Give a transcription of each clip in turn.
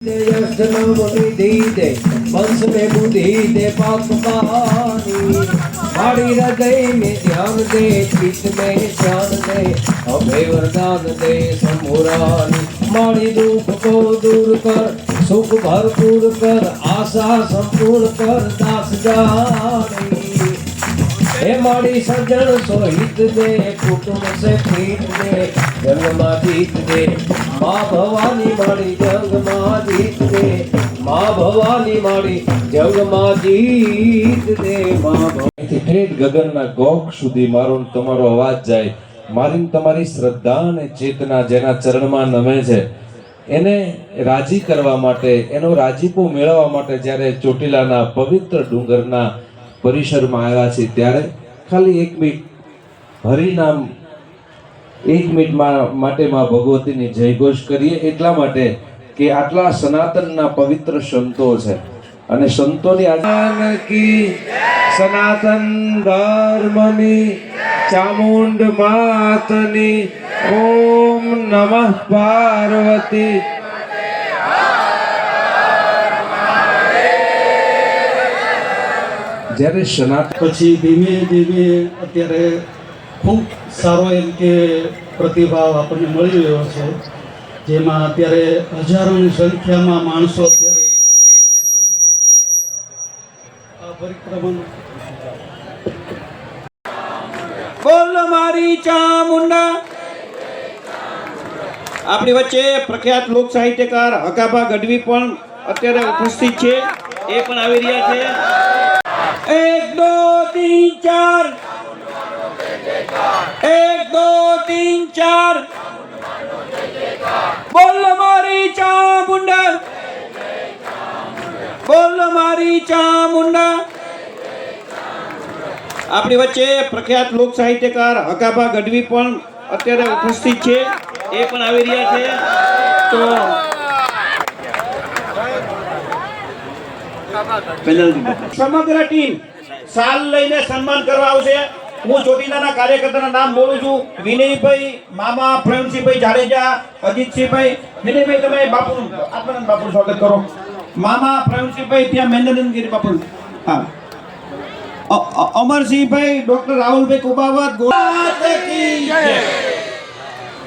यश नाम निधि दे वंश में बुद्धि दे पाप कहानी माड़ी हृदय में ध्यान दे चित्त में ध्यान दे अभय वरदान दे संभुरानी माड़ी दुख को दूर कर सुख भरपूर कर आशा संपूर्ण कर दास जानी हे माड़ी सज्जन सोहित दे कुटुंब से प्रीत दे जंग मा जीत दे माँ भवानी माड़ी जंग मा जीत दे माँ भवानी माड़ी जंग मा जीत दे माँ અહીંથી ઠેઠ ગગનના ગોખ સુધી મારો ને તમારો અવાજ જાય મારી ને તમારી શ્રદ્ધા અને ચેતના જેના ચરણમાં નમે છે એને રાજી કરવા માટે એનો રાજીપો મેળવવા માટે જ્યારે ચોટીલાના પવિત્ર ડુંગરના પરિસરમાં આવ્યા છે ત્યારે ખાલી 1 મિનિટ હરિનામ 1 મિનિટ માટે માં ભગવતીની જયઘોષ કરીએ એટલા માટે કે આટલા સનાતનના પવિત્ર સંતો છે અને સંતોની આજાનકી સનાતન ધર્મની ચામુંડ માતની ઓમ નમઃ પાર્વતી જ્યારે સનાતન પછી ધીમે ધીમે અત્યારે ખૂબ સારો એમ કે પ્રતિભાવ આપણને મળી રહ્યો છે જેમાં અત્યારે હજારોની સંખ્યામાં માણસો અત્યારે આ પરિક્રમા બોલ મારી ચામુંડા આપણી વચ્ચે પ્રખ્યાત લોક સાહિત્યકાર હકાભા ગઢવી પણ અત્યારે ઉપસ્થિત છે એ પણ આવી રહ્યા છે 1 2 3 4 1 2 3 4 બોલ મારી ચામુંડા બોલ મારી ચામુંડા આપણી વચ્ચે પ્રખ્યાત લોક સાહિત્યકાર હકાભા ગઢવી પણ અત્યારે ઉપસ્થિત છે એ પણ આવી રહ્યા છે તો સમગ્ર ટીમ સાલ લઈને સન્માન કરવા આવશે હું ચોટીલાના કાર્યકર્તાના નામ બોલું છું વિનયભાઈ મામા પ્રવીણસિંહભાઈ જાડેજા અજીતસિંહભાઈ વિનયભાઈ તમે બાપુ આપણા બાપુ સ્વાગત કરો મામા પ્રવીણસિંહભાઈ ત્યાં મેંદનગીરી બાપુ હા અમરસિંહભાઈ ડોક્ટર રાહુલભાઈ કુબાવત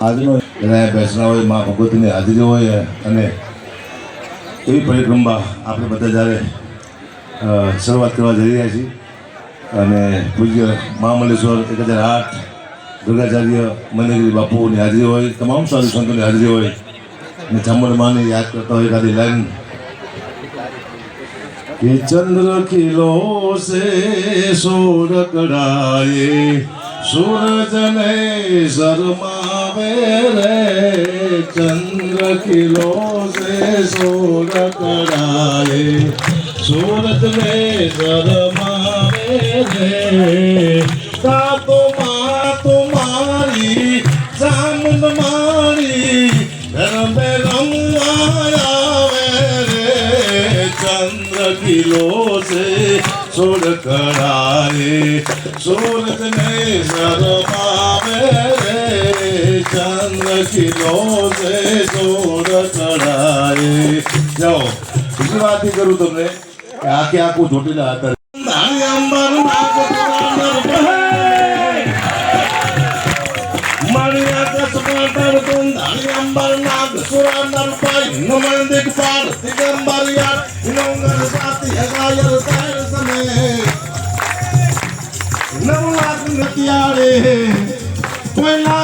આજનો બેસના હોય માં ભગવતીની હાજરી હોય અને એવી પરિક્રમા આપણે બધા જ્યારે શરૂઆત કરવા જઈ રહ્યા છીએ અને પૂજ્ય મહામલેશ્વર 1008 દુર્ગાચાર્ય મંદિર બાપુની હાજરી હોય તમામ સાધુ સંતોની હાજરી હોય અને ચામુંડ માને યાદ કરતા હોય એકાદી લાઈન કે ચંદ્ર ખिलो से सूर कड़ाए सूरज ने शर्मावे रे चंद्र खिलो से सूर कड़ाए सूरज ने शर्मावे रे का तुम्हारी चामुंड मारी घर में रंगाया चंद्र खिलो से सूर कड़ाए सूरज ने शर्मावे रे चंद्र खिलो से सूर कड़ाए जाओ दूसरी बात ही करूँ तुमने आके आपको ચોટીલા હતા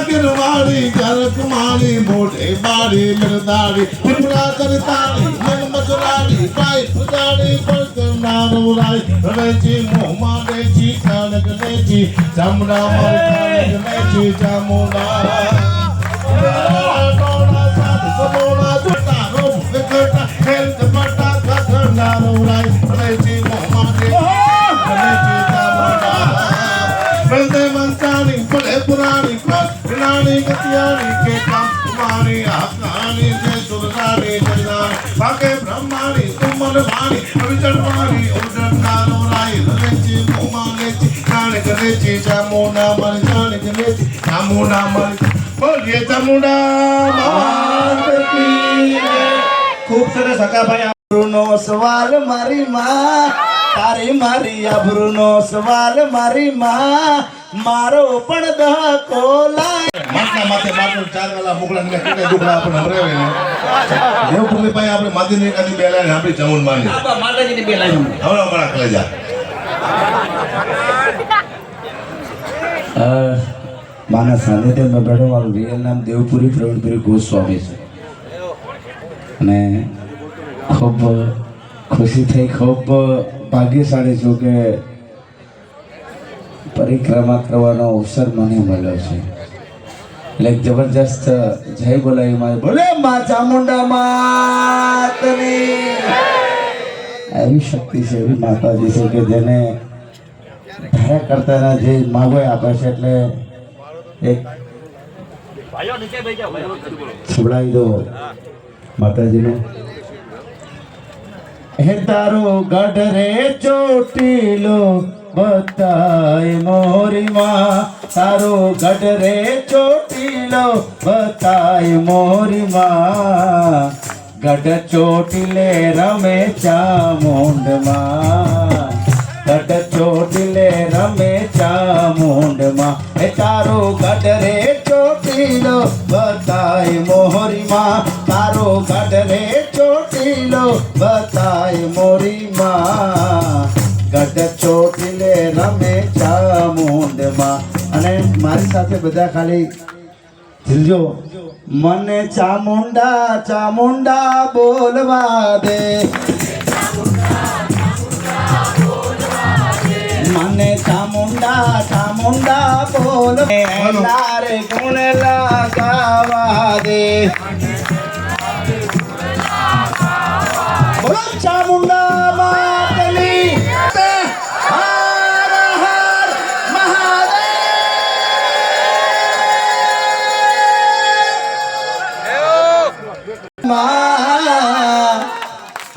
गिरवाड़ी जल कुमारी मोटे बाड़ी मिर्दाड़ी पिपरा करताड़ी मन मजराड़ी पाई पुजाड़ी पर नारो लाई रेची मोमा रेची कानक रेची चमड़ा मर कानक रेची चामुंडा टोड़ा साथ समोड़ा छोटा रो बेटा हेल्थ पटा का नारो लाई रेची मोमा रेची चामुंडा बलदे मंचानी बड़े पुरानी रानी गतियानी के काम तुम्हारी आकानी से सुरगानी जगदानी बाके ब्रह्मानी तुमन भानी अविचर भानी उजर नारो लाई लेची मोमा लेची काने लेची चामुंडा मर जाने लेची चामुंडा मर बोलिए चामुंडा मात की ખૂબ સરસ સકાભાઈ આબરૂનો સવાલ મારી માં, તારી મારી આબરૂનો સવાલ મારી માં, મારો પણ દહકો લાય. માટલા માથે માટલું ચાર વાલા મોકલા ને કેટલે દુખડા આપણે હમરાવે ને દેવપુરની પાસે આપણે માદીની કાદી બેલા ને આપણી ચામુંડ માની માતાજીની બે લાઈન હવે અમારા કલેજા માના સાનિધ્યમાં બેઠો. મારું રિયલ નામ દેવપુરી પ્રવીણપુરી ગોસ્વામી છે અને ખૂબ ખુશી થઈ, ખૂબ ભાગ્યશાળી છું કે પરિક્રમા કરવાનો અવસર મને મળ્યો છે. એટલે એક જબરજસ્ત જય બોલાવી મારે બોલે મા ચામુંડા માતની. એવી શક્તિ છે, એવી માતાજી છે કે જેને ધારા કરતાના જે માગો આપે છે. એટલે એક સંભળાવી દો માતાજીનું. હે તારો ગઢ રે ચોટીલો બતાય મોરી માં, તારો ગઢ રે ચોટીલો બતાય મોરી માં, ગઢ ચોટીલે રમે ચામુંડ માં, ગઢ ચોટીલે રમે ચામુંડ માં. હે તારો ગઢ રે ચોટીલો બતાય મોરી માં, તારો ગઢ રે ચોટીલો બતાય મોરી માં, ગઢ ચોટીલે રમે ચામુંડ માં. અને મારી સાથે બધા ખાલી ઝીલજો. મને ચામુંડા ચામુંડા બોલવા દે, મને ચામુંડા ચામુંડા બોલ લારે ગુણ લગાવા દે. બોલો ચામુંડા માતની હર હર મહાદેવ.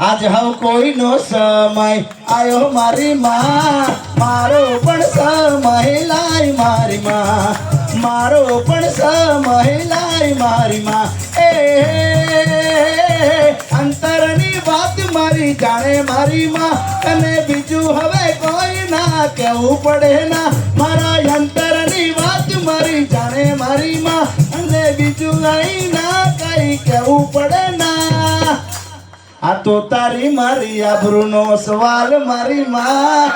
આજ હવે કોઈનો સમય આયો મારી માં, મારો પણ સમય લાય મારી માં, મારો પણ સમય લાય મારી માં. એ અંતરની વાત મારી જાણે મારી માં, અને બીજું હવે કોઈ ના કહેવું પડે ના. મારા અંતરની વાત મારી જાણે મારી માં, અને બીજું અહીં ના કઈ કહેવું પડે ના. આ તો તારી મારી આબરૂનો સવાલ મારી માં,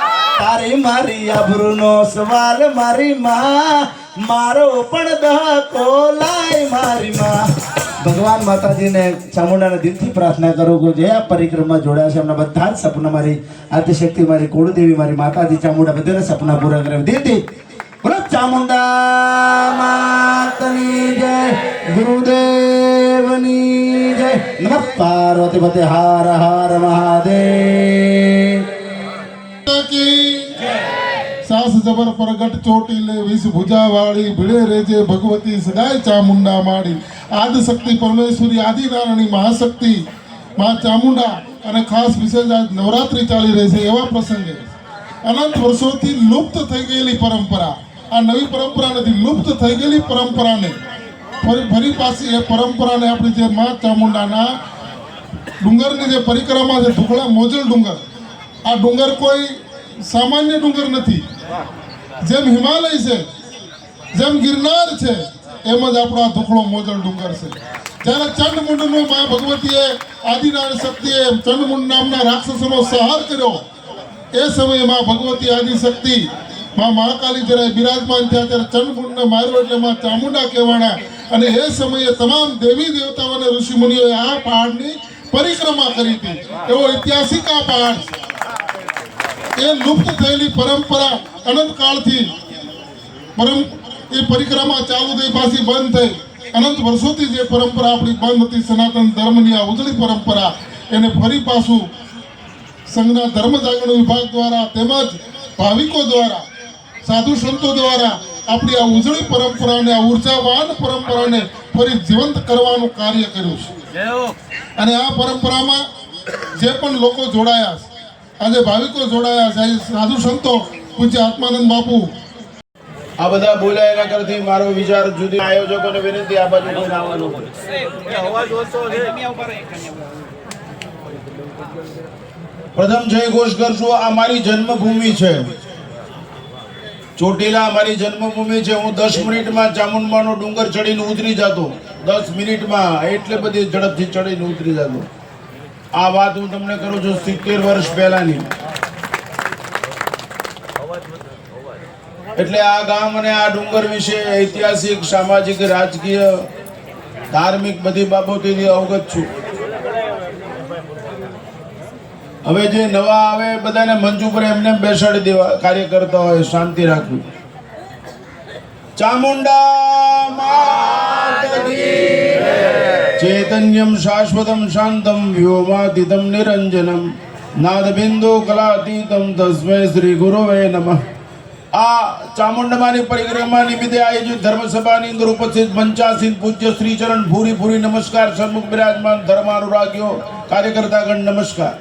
તારી મારી આબરૂનો સવાલ મારી માં, મારો પણ દહકો લાય મારી માં. ભગવાન માતાજીને ચામુંડાના દિલથી પ્રાર્થના કરું કે જે આ પરિક્રમા જોડાયા છે એમના બધા જ સપના મારી આદ્યશક્તિ મારી કુળદેવી મારી માતાજી ચામુંડા બધાના સપના પૂરા કરે. દિલથી બોલો ચામુંડા માતની જય, ગુરુદેવની જય. નમઃ પાર્વતી પતે હર હર મહાદેવ. સાસ જબર પ્રગટ ચોટીલે વિષ ભુજા વાળી, ભીડે રેજે ભગવતી સદાય ચામુંડા માડી. આદિ શક્તિ પરમેશ્વરી આદિનારાયણી મહાશક્તિ મા ચામુંડા. અને ખાસ વિશેષ આજ નવરાત્રિ ચાલી રહી છે એવા પ્રસંગે અનંત વર્ષોથી લુપ્ત થઈ ગયેલી પરંપરા, આ નવી પરંપરા નથી, લુપ્ત થઈ ગયેલી પરંપરાને ફરી પાછી એ પરંપરાને આપણી જે મા ચામુંડાના ડુંગરની જે પરિક્રમા છે, ધુકડા મોજલ ડુંગર. આ ડુંગર કોઈ સામાન્ય ડુંગર નથી. જેમ હિમાલય છે, જેમ ગિરનાર છે, એમ જ આપણો આ ધુકડો મોજલ ડુંગર છે. જ્યારે ચંડમુંડનું મા ભગવતીએ આદિનારાયણ શક્તિએ ચંડમુંડ નામના રાક્ષસોનો સંહાર કર્યો, એ સમયે મા ભગવતી આદિશક્તિ મા મહાકાલી જ્યારે બિરાજમાન થયા ત્યારે ચંડમુંડને માર્યો એટલે મા ચામુંડા કહેવાના. અને એ સમયે તમામ દેવી દેવતાઓ અને ઋષિમુનિઓએ આ પહાડની પરિક્રમા કરી હતી. એવો ઐતિહાસિક આ પહાડ છે. એ લુપ્ત થયેલી પરંપરા અનંત કાળથી એ પરિક્રમા ચાલુ થઈ, પાછી બંધ થઈ. અનંત વર્ષોથી જે પરંપરા આપણી બંધ હતી, સનાતન ધર્મની આ ઉજળી પરંપરા, એને ફરી પાછું સંઘના ધર્મ જાગરણ વિભાગ દ્વારા તેમજ ભાવિકો દ્વારા, સાધુ સંતો દ્વારા આપણી આ ઉજળી પરંપરાને, આ ઉર્જાવાન પરંપરાને ફરી જીવંત કરવાનું કાર્ય કર્યું છે. અને આ પરંપરામાં જે પણ લોકો જોડાયા છે, આજે ભાવિકો જોડાયા છે, સાધુ સંતો, પૂજ્ય આત્માનંદ બાપુ, આ બધા બોલ્યા એના કરતી મારો વિચાર જુદી. આયોજકોને વિનંતી આ બાજુ પ્રથમ જય ઘોષ કરશું. આ મારી જન્મભૂમિ છે, ચોટીલા મારી જન્મભૂમિ છે. હું 10 મિનિટમાં ચામુંડમાનો ડુંગર ચડીને ઉતરી જતો, 10 મિનિટમાં એટલે બધી ઝડપથી ચડીને ઉતરી જતો. આ વાત હું તમને કરું છું 70 વર્ષ પહેલાની. એટલે આ ગામ અને આ ડુંગર વિશે ઐતિહાસિક, સામાજિક, રાજકીય, ધાર્મિક બધી બાબતોથી અવગત છું. હવે જે નવા આવે બધાને મંચ ઉપર એમને બેસાડી દેવા, કાર્યકર્તા હોય શાંતિ રાખવી. ચામુંડા માત કી ચૈતન્યમ શાશ્વતમ શાંતમ વ્યોમાતીતમ નિરંજનમ નાદબિંદુ કલાતીતમ તસ્મૈ શ્રી ગુરુવે નમઃ. આ ચામુંડમાની પરિક્રમા નિમિત્તે આયોજિત ધર્મસભાની અંદર ઉપસ્થિત પંચાસીન પૂજ્ય શ્રી ચરણ ભૂરી ભૂરી નમસ્કાર. સન્મુખ બિરાજમાન ધર્માનુરાગીઓ, કાર્યકર્તાગણ નમસ્કાર.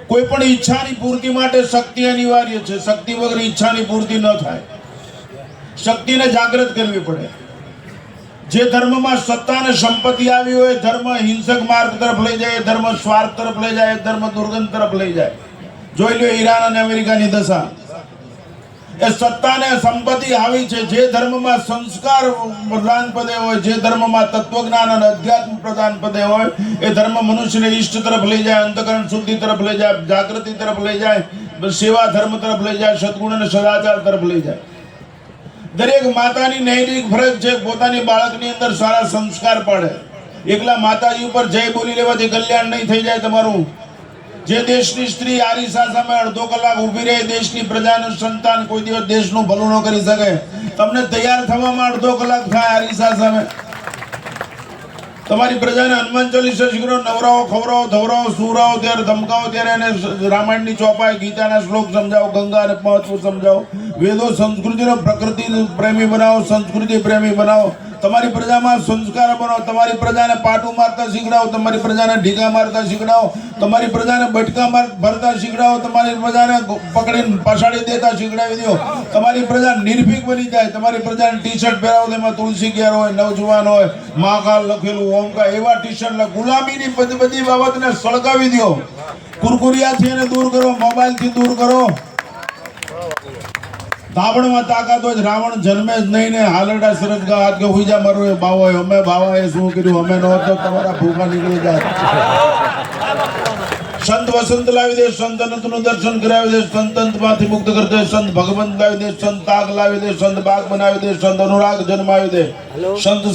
કોઈ પણ ઈચ્છાની પૂર્તિ માટે શક્તિ અનિવાર્ય છે. શક્તિ વગર ઈચ્છાની પૂર્તિ ન થાય. શક્તિને જાગૃત કરવી પડે. જે ધર્મમાં સત્તા અને સંપત્તિ આવી હોય, ધર્મ હિંસક માર્ગ તરફ લઈ જાય, ધર્મ સ્વાર્થ તરફ લઈ જાય, ધર્મ દુર્ગંધ તરફ લઈ જાય. જોઈ લો ઈરાન અને અમેરિકાની દશા. એ સત્તા અને સંપત્તિ આવી છે. જે ધર્મમાં સંસ્કાર પ્રધાન પદે હોય, જે ધર્મમાં તત્વજ્ઞાન અને અધ્યાત્મ પ્રધાન પદે હોય, એ ધર્મ મનુષ્યને ઈષ્ટ તરફ લઈ જાય, અંતકરણ શુદ્ધિ તરફ લઈ જાય, જાગૃતિ તરફ લઈ જાય, સેવા ધર્મ તરફ લઈ જાય, સદગુણ અને સદાચાર તરફ લઈ જાય. દરેક માતાની નૈતિક ફરજ છે પોતાની બાળકની અંદર સારા સંસ્કાર પાડે. એકલા માતાજી ઉપર જય બોલી લેવાથી કલ્યાણ નહીં થઈ જાય તમારું. જે દેશની સ્ત્રી આરીસા સામે અડધો કલાક ઊભી રહે, દેશની પ્રજાનું સંતાન કોઈ દિવસ દેશનું ભલું ન કરી શકે. તમને તૈયાર થવામાં અડધો કલાક થાય આરીસા સામે. તમારી પ્રજાને હનુમાન ચાલીસા શીખરો, નવરાવો, ખવરાવો, ધવરાવો, સુરાવો, ત્યારે ધમકાવો, ત્યારે એને રામાયણની ચોપાઈ, ગીતાના શ્લોક સમજાવો, ગંગા અને મહત્વ સમજાવો, વેદો સંસ્કૃતિનો પ્રકૃતિ પ્રેમી બનાવો, સંસ્કૃતિ પ્રેમી બનાવો. તમારી પ્રજામાં સંસ્કાર બનાવો. તમારી પ્રજાને પાટું મારતા શીખડાવો, તમારી પ્રજાને ઢીકા મારતા શીખડાવો, તમારી પ્રજાને બટકા ભરતા શીખડાવો, તમારી પ્રજાને પકડીને પછાડી દેતા શીખડાવી દો. તમારી પ્રજા નિર્ભીક બની જાય. તમારી પ્રજાને ટી શર્ટ પહેરાવો, તેમાં તુલસી ક્યાર હોય, નવજુવાન હોય, મહાકાલ લખેલું, ઓમકાર, એવા ટી શર્ટ. ગુલામીની બધી બાબતને સળગાવી દો. કુરકુરિયાથી એને દૂર કરો, મોબાઈલથી દૂર કરો. ધાબણમાં તાકાત હોય, રાવણ જન્મે જ નહીં ને હાલડા સરસ હાથ કે હુઈ જા મારો એ બાવો હોય. અમે બાવાએ શું કર્યું, અમે ન હતો, તમારા ભૂખા નીકળી જાય. સંત વસંત લાવી દે, સંત અનંતનું દર્શન કરાવી દે, સંત અંતમાંથી મુક્ત કરી દે, સંત ભગવંત લાવી દે, સંત તાગ લાવી દે, સંત બાગ બનાવી દે, સંત અનુરાગ જન્માવી દે, સંત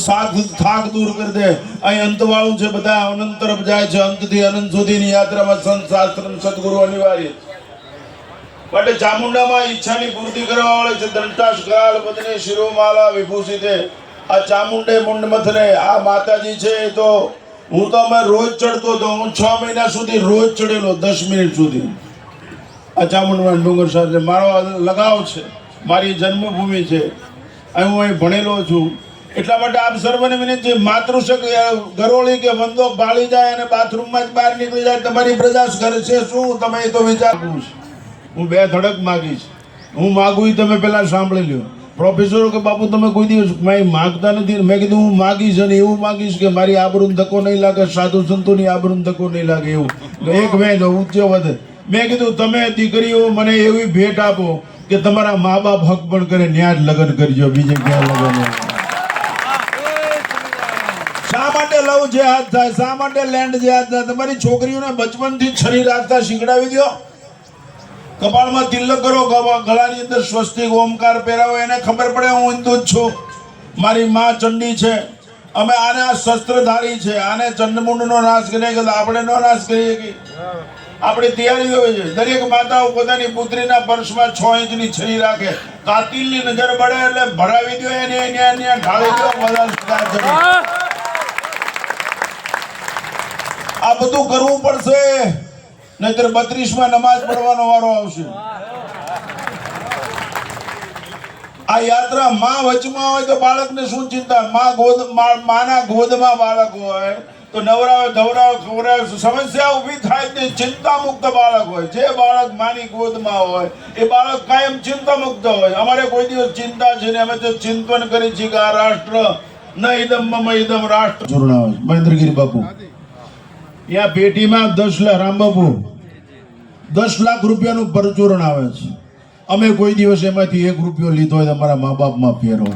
થાક દૂર કરી દે. અહીં અંતવાળું છે, બધા અનંત તરફ જાય છે. અંતથી અનંત સુધીની યાત્રામાં સંત શાસ્ત્ર સદગુરુ અનિવાર્ય માટે. ચામુંડામાં ઈચ્છાની પૂર્તિ કરવા વાળે છે. દંટાશ ગાલ બદને શિરોમાલા વિભૂષિતે. આ ચામુંડે મુંડ મથને આ માતાજી છે. એ તો હું તો અમે રોજ ચડતો હતો. હું 6 મહિના સુધી રોજ ચડેલો, 10 મિનિટ સુધી. આ ચામુંડમાં ડુંગર સાથે મારો લગાવ છે, મારી જન્મભૂમિ છે. હું અહીં ભણેલો છું. એટલા માટે આપ સર્વને વિનંતી છે, માતૃશક ગરોળી કે બંદોક ભાળી જાય અને બાથરૂમમાં જ બહાર નીકળી જાય, તમારી પ્રજા કરે છે શું? તમે એ તો વિચારવું છે. હું 2 ધડક માગીશ. હું માગું તમે પહેલા સાંભળી લ્યો. પ્રોફેસરો કે બાપુ તમે કોઈ દિવસ માગતા નથી. મેં કીધું હું માગીશ, અને એવું માગીશ કે મારી આબરૂને ધક્કો નહીં લાગે, સાધુ સંતોની આબરૂને ધક્કો નહીં લાગે. એવું એક વેદ ઊંચે વધે. મેં કીધું તમે દીકરીઓ મને એવી ભેટ આપો કે તમારા મા બાપ હક પણ કરે, ન્યા જ લગ્ન કરજો, બીજે ક્યાં લગ્ન. શા માટે લવ જેહાદ થાય? શા માટે લેન્ડ જેહાદ થાય? તમારી છોકરીઓને બચપનથી છરી રાખતા શીખડાવી દો. કપાળમાં તિલક કરો, ગળાની અંદર સ્વસ્તિક ઓમકાર પહેરાવો. એને ખબર પડે હું હિન્દુ જ છું, મારી માં ચંડી છે, અમે આને આ શસ્ત્રધારી છે, આને ચંડમુંડનો નાશ કરીએ કે આપણે નો નાશ કરીએ કે આપણી તૈયારી હોય છે. દરેક માતાઓ પોતાની પુત્રીના પર્સમાં 6 ઇંચની છરી રાખે. કાતિલની નજર પડે એટલે ભરાવી દો, એને ઢાળી દો. આ બધું કરવું પડશે, નહીતર 32માં નમાજ પડવાનો વારો આવશે. આ યાત્રા માં વચમાં હોય તો બાળકને શું ચિંતા? માના ગોદમાં બાળક હોય તો નવરાવે, ધવરાવે, ખવરાવે, સમસ્યા ઊભી થાય તે ચિંતા મુક્ત બાળક હોય. જે બાળક માની ગોદમાં હોય એ બાળક કાયમ ચિંતા મુક્ત હોય. અમારે કોઈ દિવસ ચિંતા છે ને, અમે તો ચિંતન કરી છીએ કે આ રાષ્ટ્ર ન ઇદમ મમ ઇદમ રાષ્ટ્ર. મહેન્દ્રગીરી બાપુ ત્યાં પેટીમાં 10 લાખ રામબાપુ 10 લાખ રૂપિયાનું પરચુરણ આવે છે. અમે કોઈ દિવસ એમાંથી 1 રૂપિયો લીધો હોય તમારા મા બાપમાં ફેરો.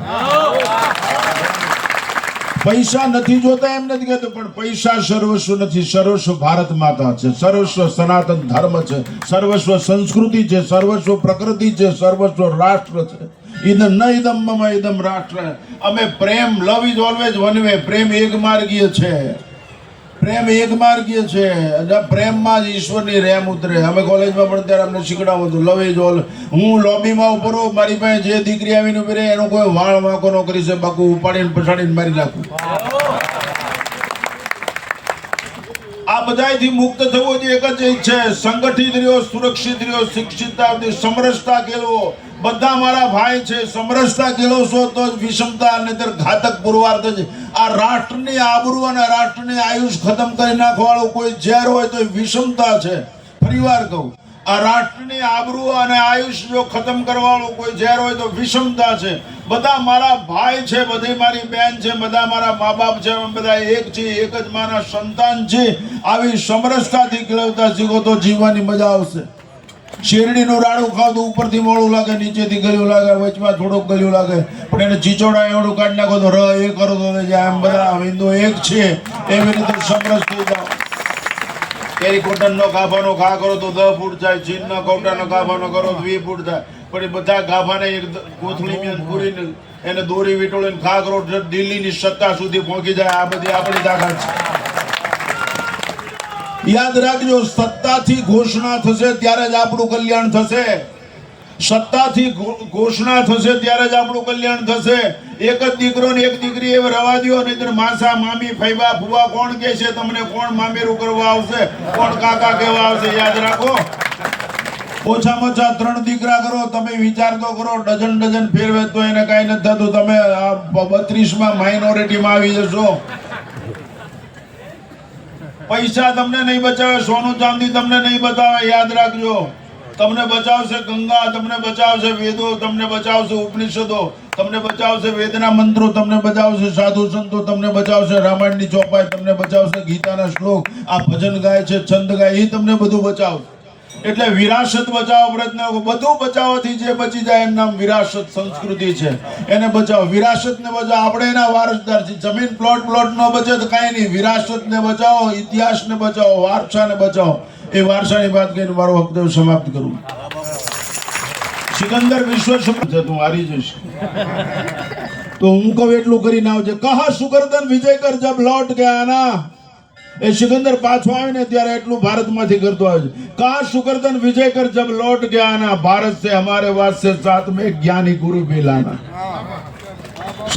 પૈસા નથી જોતા એમ નથી કહેતો, પણ પૈસા સર્વસ્વ નથી. સર્વસ્વ ભારત માતા છે, સર્વસ્વ સનાતન ધર્મ છે, સર્વસ્વ સંસ્કૃતિ છે, સર્વસ્વ પ્રકૃતિ છે, સર્વસ્વ રાષ્ટ્ર છે. ઇદમ ન ઇદમ મમ ઇદમ રાષ્ટ્ર. અમે પ્રેમ, love is always one way. પ્રેમ એક માર્ગીય છે, પ્રેમ એક માર્ગીય છે. અને પ્રેમમાં જ ઈશ્વરની રેમ ઉતરે. અમે કોલેજમાં પણ ત્યારે અમને શીખડાવું હતું લવ ઇઝ ઓલ. હું લોબીમાં ઉપર મારી પાસે જે દીકરી આવીને ઉભી રહે એનો કોઈ વાળ વાંકો ન કરી છે, બાકુ ઉપાડીને પછાડીને મારી નાખું. આ બધાયથી મુક્ત થવું જ એક જ છે. સંગઠિત રહ્યો, સુરક્ષિત રહ્યો, શિક્ષિતતા, સમરસતા કેળવો. બધા મારા ભાઈ છે. સમરસતા કેળવશો તો જ વિષમતા, નહીંતર ઘાતક પુરવાર્થ જ. આ રાષ્ટ્રની આબરૂ અને રાષ્ટ્રની આયુષ ખતમ કરી નાખવાળું કોઈ ઝેર હોય તો વિષમતા છે. ફરીવાર કહું, આ રાષ્ટ્રની આબરૂ અને આયુષ જો ખતમ કરવાવાળું કોઈ ઝેર હોય તો વિષમતા છે. બધા મારા ભાઈ છે, બધી મારી બેન છે, બધા મારા મા બાપ છે. અમે બધા એક છીએ, એક જ માના સંતાન છે. આવી સમરસતાથી કેળવતા શીખો તો જીવવાની મજા આવશે. શેરડીનું રાડું ખાવ તો ઉપરથી મોડું લાગે, નીચેથી ગળ્યું લાગે, વચમાં થોડુંક ગળ્યું લાગે, પણ એને ચીચોડા એવડું કાઢી નાખો તો એ કરો તો એમ બધા હિન્દુ એક છે. એવી રીતે સમરસ થઈ જાઓ. કેરી કોટનનો ગાભાનો ઘા કરો તો 10 ફૂટ થાય, ચીનનો કોટાનો ગાભાનો કરો તો 20 ફૂટ થાય. પણ એ બધા ગાભાને એક કોથળીમાં પૂરીને એને દોરી વીંટોળીને ઘા કરો તો દિલ્હીની સત્તા સુધી પહોંચી જાય. આ બધી આપણી તાકાત છે. યાદ રાખજો, સત્તાથી ઘોષણા થશે ત્યારે જ આપણું કલ્યાણ થશે. સત્તાથી ઘોષણા થશે ત્યારે જ આપણું કલ્યાણ થશે. એક જ દીકરો ને એક દીકરી એવા રવા દો, નહીંતર માસા મામી ફૈબા ફુવા કોણ કહે છે તમને? કોણ મામેરું કરવા આવશે? કોણ કાકા કહેવા આવશે? યાદ રાખો, ઓછામાં ઓછા 3 દીકરા કરો. તમે વિચાર તો કરો, ડઝન ફેરવે તો એને કાંઈ નથી થતું. તમે 32માં માઇનોરિટીમાં આવી જશો. પૈસા તમને નહીં બચાવે, સોનું ચાંદી તમને નહીં બતાવે. યાદ રાખજો, તમને બચાવશે ગંગા, તમને બચાવશે વેદો, તમને બચાવશે ઉપનિષદો, તમને બચાવશે વેદના મંત્રો, તમને બચાવશે સાધુ સંતો, તમને બચાવશે રામાયણની ચોપાઈ, તમને બચાવશે ગીતાના શ્લોક. આ ભજન ગાય છે, છંદ ગાય, એ તમને બધું બચાવશે. એટલે વિરાસત બચાવો પ્રયત્ન. બધું બચાવવાથી જે બચી જાય એનું નામ વિરાસત સંસ્કૃતિ છે. એને બચાવો, વિરાસતને બચાવો. આપણે એના વારસદાર છીએ. જમીન પ્લોટ ન બચે તો કાંઈ નહીં. વિરાસતને બચાવો, ઇતિહાસને બચાવો, વારસાને બચાવો. એ વારસાની વાત કરીને મારો વક્તવ્ય સમાપ્ત કરું. સિકંદર વિશ્વ છે, તું હારી જઈશ તો હું કહું એટલું કરીને આવજે. કહા સુગર્દન વિજય કર જબ લौट के आना. એ સિકંદર પાછો આવે ને ત્યારે એટલું ભારતમાંથી કરતો આવે છે. કહા સુગર્દન વિજય કર જબ लौट के आना. भारत से हमारे वास से साथ में ज्ञानी गुरु भी लाना,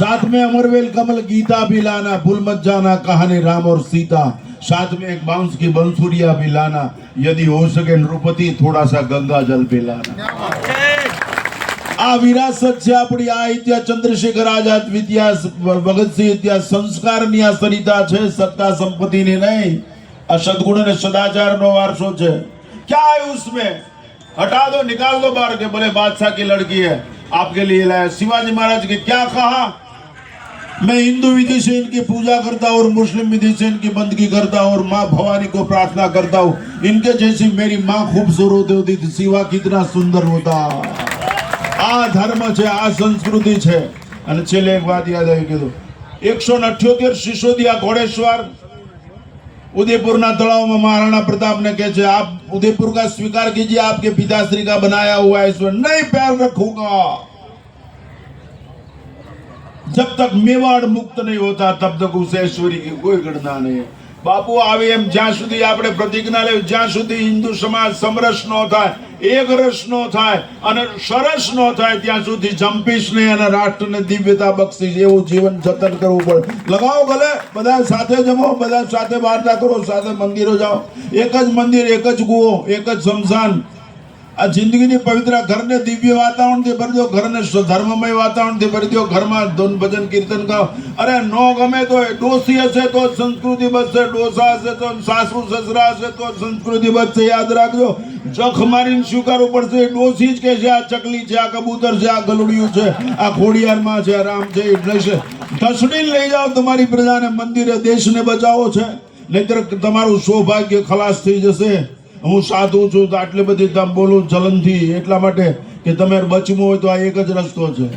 साथ में अमरवेल कमल गीता भी लाना. भूल मत जाना कहानी राम और सीता. साथ में एक बांस की बंसुरिया भी लाना. यदि हो सके नृपति थोड़ा सा गंगा जल भी लाना. આ વિરાસત છે આપણી. આ ઇતિહાસ ચંદ્રશેખર આઝાદ ઇતિહાસ, ભગતસિંહ ઇતિહાસ, સંસ્કારની આ સરિતા છે, સત્તા સંપત્તિની નહીં. આ સદગુણ અને સદાચારનો વારસો છે. क्या है उसमें? हटा दो, निकाल दो बाहर के. बोले बादशाह की लड़की है, आपके लिए लाया. शिवाजी महाराज की क्या कहा? मैं हिंदू विधि से इनकी पूजा करता हूँ और मुस्लिम विधि से इनकी बंदगी करता हूँ और माँ भवानी को प्रार्थना करता हूँ. इनके जैसी मेरी माँ खूबसूरत होती थी, शिवा कितना सुंदर होता. આ ધર્મ છે, આ સંસ્કૃતિ છે. અને છેલ્લે એક વાત યાદ આવી કીધું, 178 સિસોદિયા ઘોડેશ્વર उदयपुरना तलाव में महाराणा प्रताप ने कहे आप उदयपुर का स्वीकार कीजिए, आपके पिताश्री का बनाया हुआ है, ईश्वर नहीं पैर रखूंगा. जब तक मेवाड़ मुक्त नहीं होता तब तक उस ऐश्वर्य की कोई गणना नहीं. બાપુ આવે એમ જ્યાં સુધી આપણે પ્રતિજ્ઞા લેવી, જ્યાં સુધી હિન્દુ સમાજ સમરસ નો થાય, એક રસ નો થાય અને સરસ નો થાય, ત્યાં સુધી જંપીશ નહીં અને રાષ્ટ્રને દિવ્યતા બક્ષીશ એવું જીવન જતન કરવું પડે. લગાવો ગલે, બધા સાથે જમો, બધા સાથે વાર્તા કરો, સાથે મંદિરો જાઓ. એક જ મંદિર, એક જ કૂવો, એક જ શમશાન. આ જિંદગીની પવિત્ર ઘરને દિવ્ય વાતાવરણથી ભરી દો, ઘરને ધર્મમય વાતાવરણથી ભરી દો. ઘરમાં ધૂન ભજન કીર્તન ગાઓ. અરે નો ગમે તો ડોસી હશે તો સંસ્કૃતિ બચશે, ડોસા હશે તો સાસુ સસરા હશે તો સંસ્કૃતિ બચશે. યાદ રાખજો, જખ મારીને સ્વીકારવું પડશે. ડોસી જ કે છે આ ચકલી છે, આ કબૂતર છે, આ ગલુડિયું છે, આ ખોડિયારમાં છે, આ રામ છે, એટલે છે. ઢસડીને લઈ જાઓ તમારી પ્રજાને મંદિરે. દેશને બચાવો છે, નહીતર તમારું સૌભાગ્ય ખલાસ થઈ જશે. હું સાધુ છું તો આટલી બધી તમે બોલું ચલનથી એટલા માટે કે તમે બચવું હોય તો આ એક જ રસ્તો છે.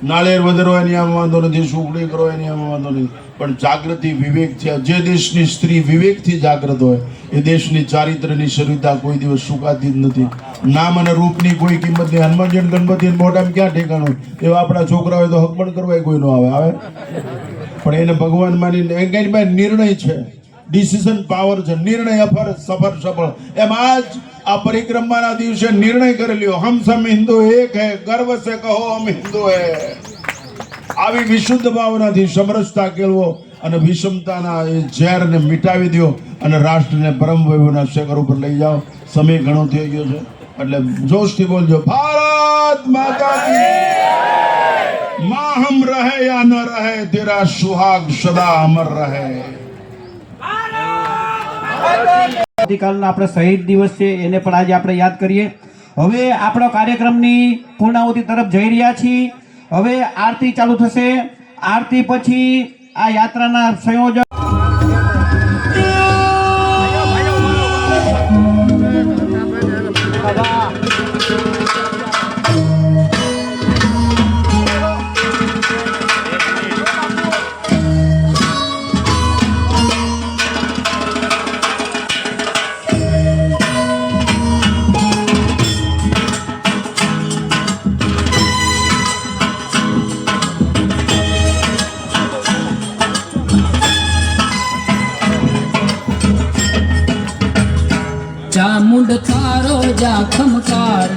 નાળિયેર વધારો એની આમાં વાંધો નથી, સુખડી કરો એની આમાં વાંધો નથી, પણ જાગૃતિ વિવેક છે. જે દેશની સ્ત્રી વિવેકથી જાગૃત હોય એ દેશની ચારિત્ર્યની સરિતા કોઈ દિવસ સુકાતી જ નથી. નામ અને રૂપની કોઈ કિંમત નહીં. હનુમાનજી ગણપતિ મોઢામાં ક્યાં ઠેકાણું? એવા આપણા છોકરા હોય તો હક પણ કરવા કોઈ ન આવે પણ એને ભગવાન માની કઈ ભાઈ નિર્ણય છે, ડિસિઝન પાવર છે. નિર્ણય અફર સફર સફળ. એમ આજ આ પરિક્રમાના દિવસે નિર્ણય કરી લ્યો, હમ સમ હિન્દુ એક હૈ, ગર્વ સે કહો હમ હિન્દુ હૈ. આવી વિશુદ્ધ ભાવનાથી સમરસતા કેળવો અને વિષમતાના એ ઝેરને મિટાવી દો અને રાષ્ટ્રને પરમ વૈભવના શિખર ઉપર લઈ જાઓ. સમય ઘણો થઈ ગયો છે એટલે જોશથી બોલજો, ભારત માતા કી માં. હમ રહે યા ન રહે, તેરા સુહાગ સદા અમર રહે. આવતીકાલનો આપણે શહીદ દિવસ છે, એને પણ આજે આપણે યાદ કરીએ. હવે આપણો કાર્યક્રમની પૂર્ણાહુતિ તરફ જઈ રહ્યા છીએ. હવે આરતી ચાલુ થશે. આરતી પછી આ યાત્રાના સંયોજક ચામુંડ તારો જાખમકાર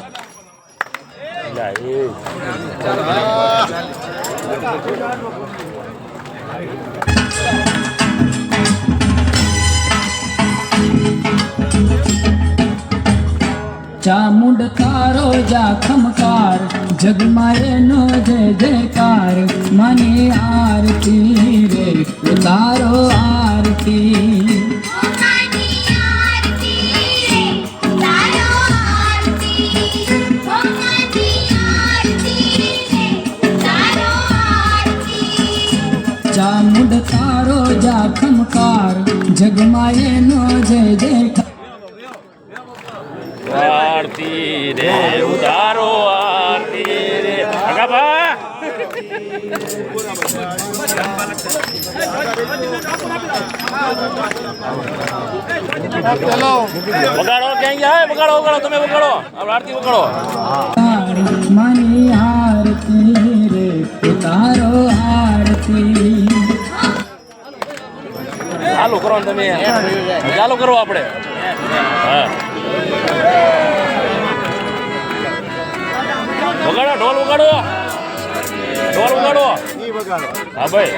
ચામુંડ તારો જાખમકાર જગમાં એનો જય જયકાર માની આરતી રે ઉતારો આરતી ચામુંડ તારો જાખમકાર જગમાં એનો જય જયકાર આરતી રે ઉતારો આરતી રે અગાબા વગાડો ક્યાં ગયા? વગાડો વગાડો, તમે વગાડો, આરતી વગાડો. માની આરતી રે ઉતારો આરતી. ચાલુ કરો ને તમે, ચાલુ કરો આપણે. હા વગાડો, ઢોલ વગાડો, ઢોલ વગાડો. હા ભાઈ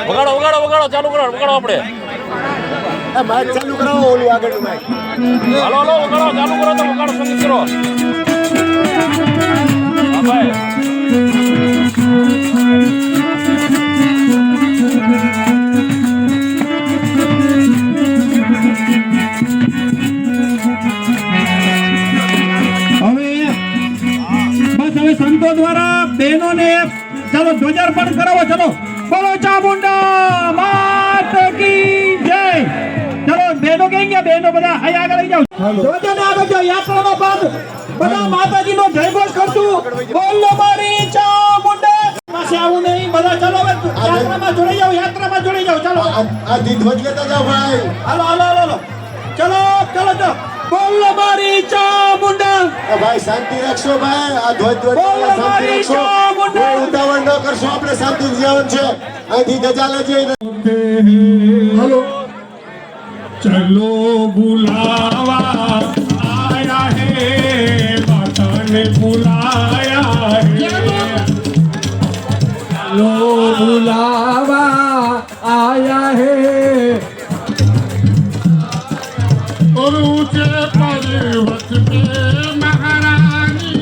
વગાડો વગાડો વગાડો, ચાલુ કરો, વગાડો આપણે. ચાલુ કરાવો ઓલું આગળ હાલો હાલો વગાડો, ચાલુ કરો તો વગાડો, સંગીત કરો. હા ભાઈ હવે સંતો દ્વારા બહેનોને ચાલો ધ્વજાર્પણ કરાવો. ચલો બોલો ચામુંડા માત કી જય. ચલો બહેનો ક્યાં ગયા? બહેનો બધા અહીં આગળ લઈ જાઓ. ધ્વજાને આગળ જાઓ. યાત્રાનો ભાગ બધા માતાજીનો જયઘોષ કરશું. બોલો મારી ચામુંડા. પાસે આવું નહીં બધા. ચાલો હવે યાત્રામાં જોડાઈ જાઓ, યાત્રામાં જોડાઈ જાઓ. ચાલો આ ધ્વજ લેતા જાઓ ભાઈ. હાલો હાલો હાલો, ચલો ચલો ચલો. બોલો મારી ચામુંડા. ભાઈ શાંતિ રાખશો ભાઈ. આ ધ્વજ બોલો શાંતિ મારી રાખશો. ચામુંડા. કોઈ ઉતાવળ ન કરશો, આપણે શાંતિ જીવન છે. અહીંથી ધજા લેજે. हेलो चलो बुलावा आया है, माता ने बुलाया है. लो बुलावा आया है. और ऊंचे पर्वत पे महारानी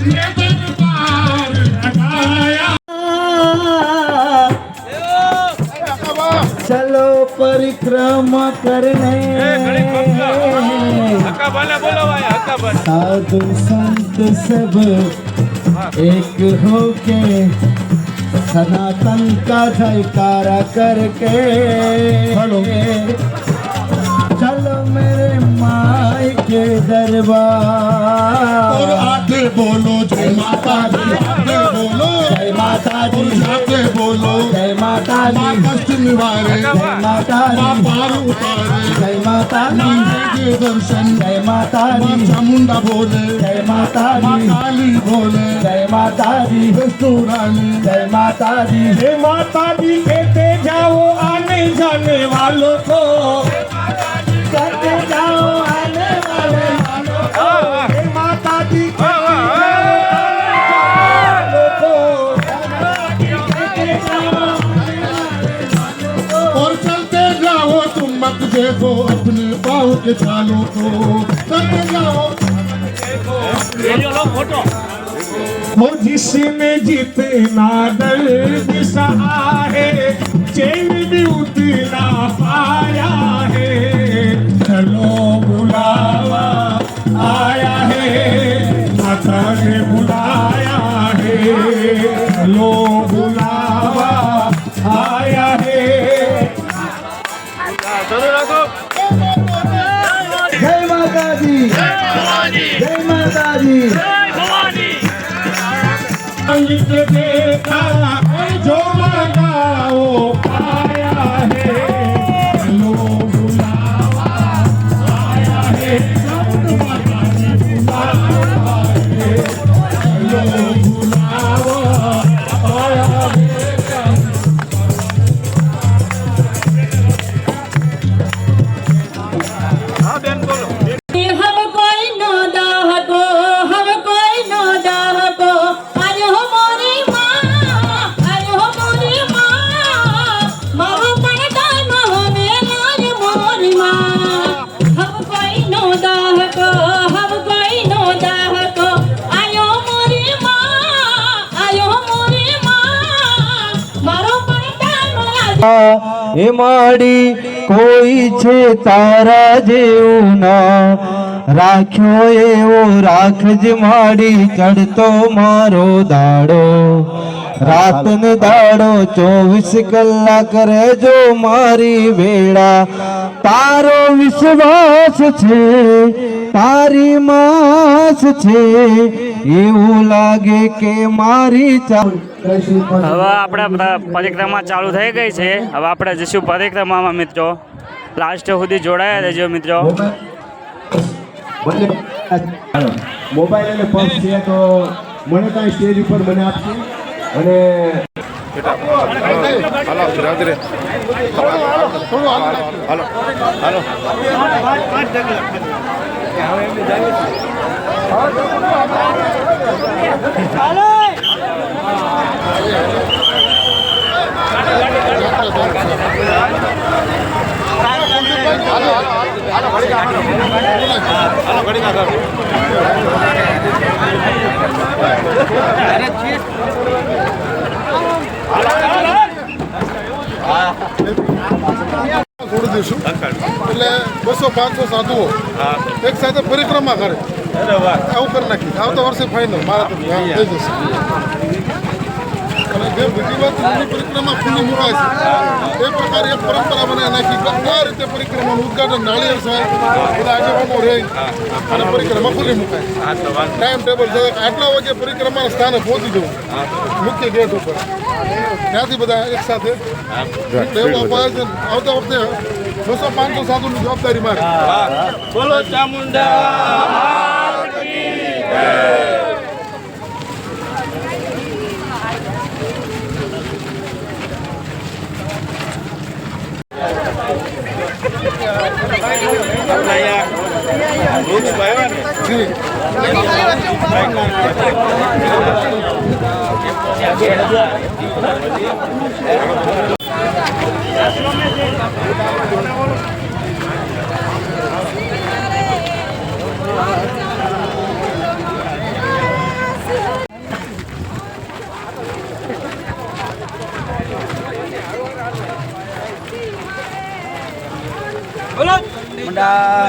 ने दरबार लगाया. चलो परिक्रमा करने હક્કા બાલે બોલો ભાઈ હક્કા બાલે साधु संत सब एक होके सनातन का जयकारा करके चलो मेरे माई के दरबार और आगे बोलो जय माता दी, आगे बोलो जय माता दी और जाके बोलो जय माता माँ दी कष्ट निवारे, जय माता माँ दी पार उतारे, जय माता दी के दर्शन, जय माता माँ दी चामुंडा बोले, जय माता माँ दी काली बोले, जय माता दी विष्णु रानी, जय माता दी हे माता दी कहते जाओ आने जाने वालों को करते जाओ आने वाले वालों को हे माता दी कहते जाओ आने वालों को और चलते जाओ तुम मत देखो अपने पाँव के छालों को, चलते जाओ વિડિયો લો ફોટો वो जिसने जितना दर्द सहा है चैन भी उतना पाया है चलो बुलावा आया है माता ने बुलाया है चलो बुलावा आया है શરૂ રાખો जय माता दी जय माता दी संगीत देखा जो लगाओ पाया है लो बुलावा आया है माता ने बुलाया है लो बुलावा आया है હા બેન બોલો हम कोई नो दाह को हम कोई नो दाह को आयो हो मोरी माँ आयो हो मोरी माँ माँ पड़ता न होने लाज मोरी माँ हम कोई नो दाह को हम कोई नो दाह को आयो मोरी माँ आयो मोरी माँ मारो पड़ता न लाज એ માડી કોઈ છે તારા જેવું ના રાખ્યો એવો રાખજ માડી ચડતો મારો દાડો રાત ને દાડો 24 કલાક રહેજો મારી વેળા તારો વિશ્વાસ છે તારી માસ છે એવું લાગે કે મારી હવે આપણે પરિક્રમા ચાલુ થઈ ગઈ છે હવે આપણે જઈશું પરિક્રમામાં મિત્રો લાસ્ટ સુધી જોડાયા રહેજો મિત્રો મોબાઈલ અને પર્સ છે તો મને કાંઈ સ્ટેજ ઉપર મને આપશે અને છોડી દઈશું એટલે 200-500 સાધુઓ એક સાથે પરિક્રમા કરે આવું કરી નાખી આવતા વર્ષે ફાઇનલ મારા તો થઈ જશે અને જે વિધિવત પરિક્રમા ખુલ્લી મુકાય છે એ પ્રકારે એક પરંપરા બનાવી નાખી આ રીતે પરિક્રમાનું ઉદઘાટન નાળિયેર સાહેબ બધા આગેવાનો રહે અને પરિક્રમા ખુલ્લી મુકાય ટાઈમ ટેબલ છે આટલા વાગે પરિક્રમાના સ્થાને પહોંચી જવું મુખ્ય ગેટ ઉપર ત્યાંથી બધા એક સાથે એવું અપાય આવતા વખતે 200-500 સાધુની જવાબદારી મારે બોલો ચામુંડા વૃક્ષ વાવ્યા ને જી માતા